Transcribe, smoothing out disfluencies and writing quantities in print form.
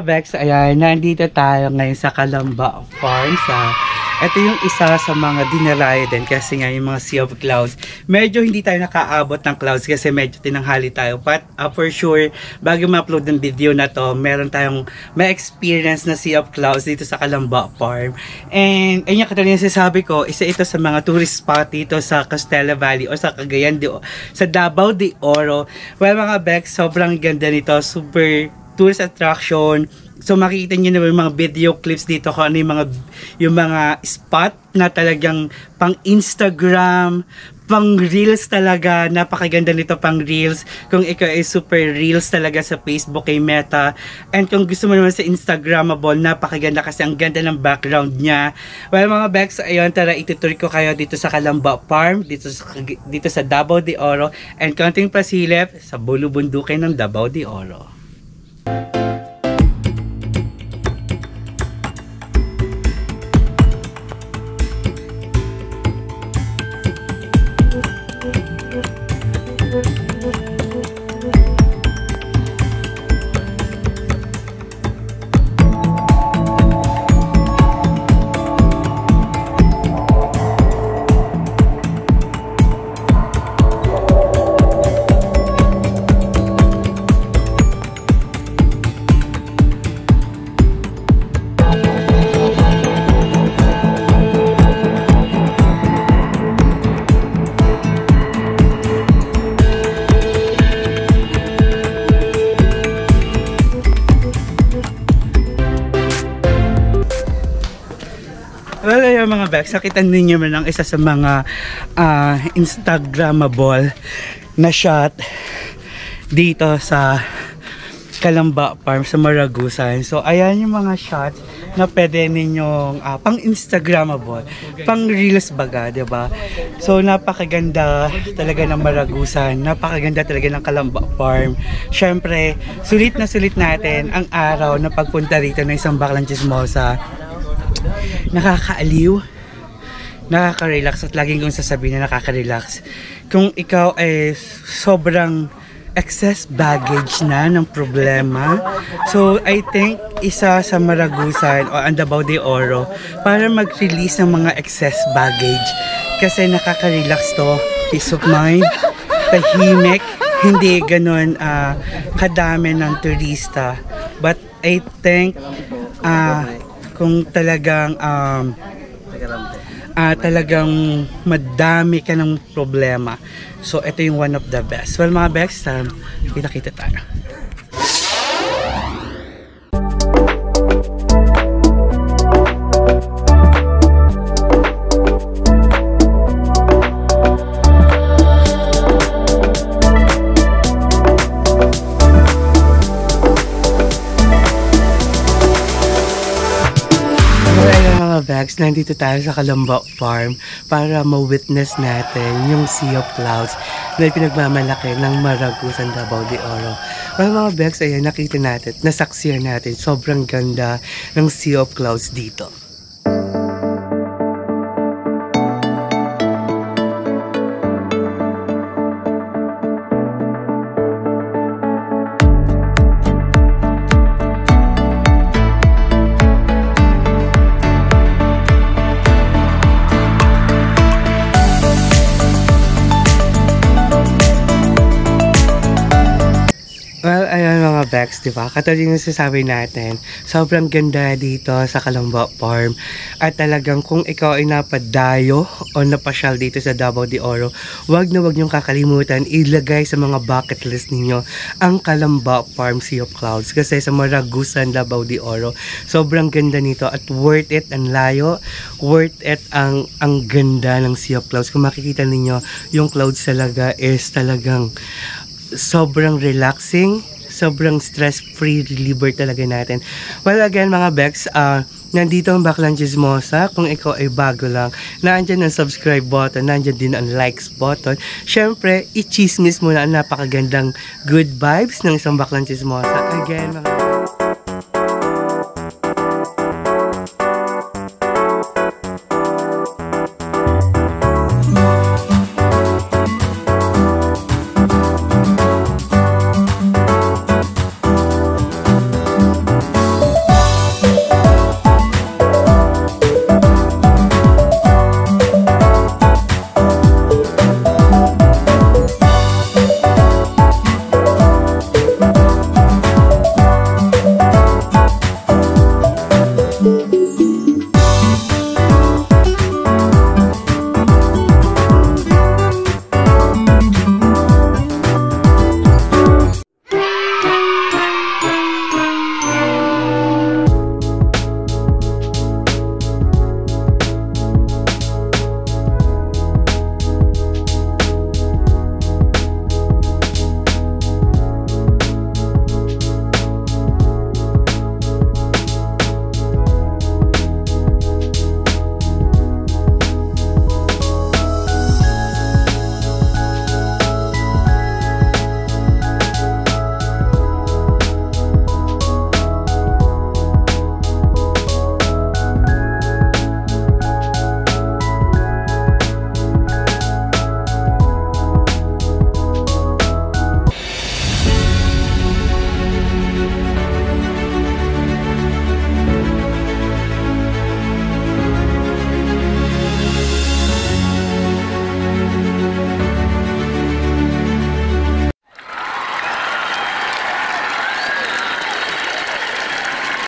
Bex, ayan, nandito tayo ngayon sa Calamba Farm. Ito yung isa sa mga dinarayo din kasi nga yung mga Sea of Clouds. Medyo hindi tayo nakaabot ng clouds kasi medyo tinanghali tayo. But for sure, bago ma-upload ng video na to, meron tayong may experience na Sea of Clouds dito sa Calamba Farm. And ayun yung katulad yung sasabi ko, isa ito sa mga tourist spot dito sa Castella Valley o sa Cagayan de Oro, sa Davao de Oro. Well mga Bex, sobrang ganda nito, super tourist attraction. So makikita niyo na yung mga video clips dito kung ano yung mga spot na talagang pang Instagram, pang reels talaga. Napakaganda nito pang reels. Kung ikaw ay super reels talaga sa Facebook kay Meta. And kung gusto mo naman sa Instagrammable, napakaganda kasi ang ganda ng background niya. Well mga Bex, ayun, tara itutur ko kayo dito sa Calamba Farm, dito sa Davao de Oro. And konting pasilip sa bulubundukin ng Davao de Oro. Well, ayun mga Bex, sakitan ninyo man ang isa sa mga Instagrammable na shot dito sa Calamba Farm sa Maragusan. So, ayan yung mga shots na pwede ninyong pang Instagrammable, pang reels baga, diba? So, napakaganda talaga ng Maragusan, napakaganda talaga ng Calamba Farm. Syempre, sulit na sulit natin ang araw na pagpunta rito ng isang baklang chismosa. Nakakaaliw, nakaka-relax, at laging kong sasabihin na nakaka-relax. Kung ikaw ay sobrang excess baggage na ng problema, so I think isa sa Maragusan o Davao de Oro para mag-release ng mga excess baggage kasi nakaka-relax to, peace of mind, tahimik, hindi ganun kadami ng turista. But I think kung talagang talagang madami ka ng problema, so ito yung one of the best. Well mga Bex, kita-kita tayo. Bex, nandito tayo sa Calamba Farm para ma-witness natin yung Sea of Clouds na pinagmamalaki ng Maragusan, Davao de Oro. Well mga Bex, ayan, nakita natin, nasaksiyan natin, sobrang ganda ng Sea of Clouds dito. Well, ayan mga Bex, diba? Katulad yung sasabi natin, sobrang ganda dito sa Calamba Farm. At talagang kung ikaw ay napadayo o napasyal dito sa Davao de Oro, wag na wag niyong kakalimutan ilagay sa mga bucket list ninyo ang Calamba Farm Sea of Clouds. Kasi sa Maragusan, Davao de Oro, sobrang ganda nito at worth it ang layo, worth it ang ganda ng Sea of Clouds. Kung makikita ninyo, yung clouds talaga is talagang sobrang relaxing, sobrang stress-free reliever talaga natin. Well, again mga Bex, nandito ang Baklang Chismosa. Kung ikaw ay bago lang, nandyan ang subscribe button, nandyan din ang likes button. Syempre, i-chismis mo na ang napakagandang good vibes ng isang Baklang Chismosa. Again mga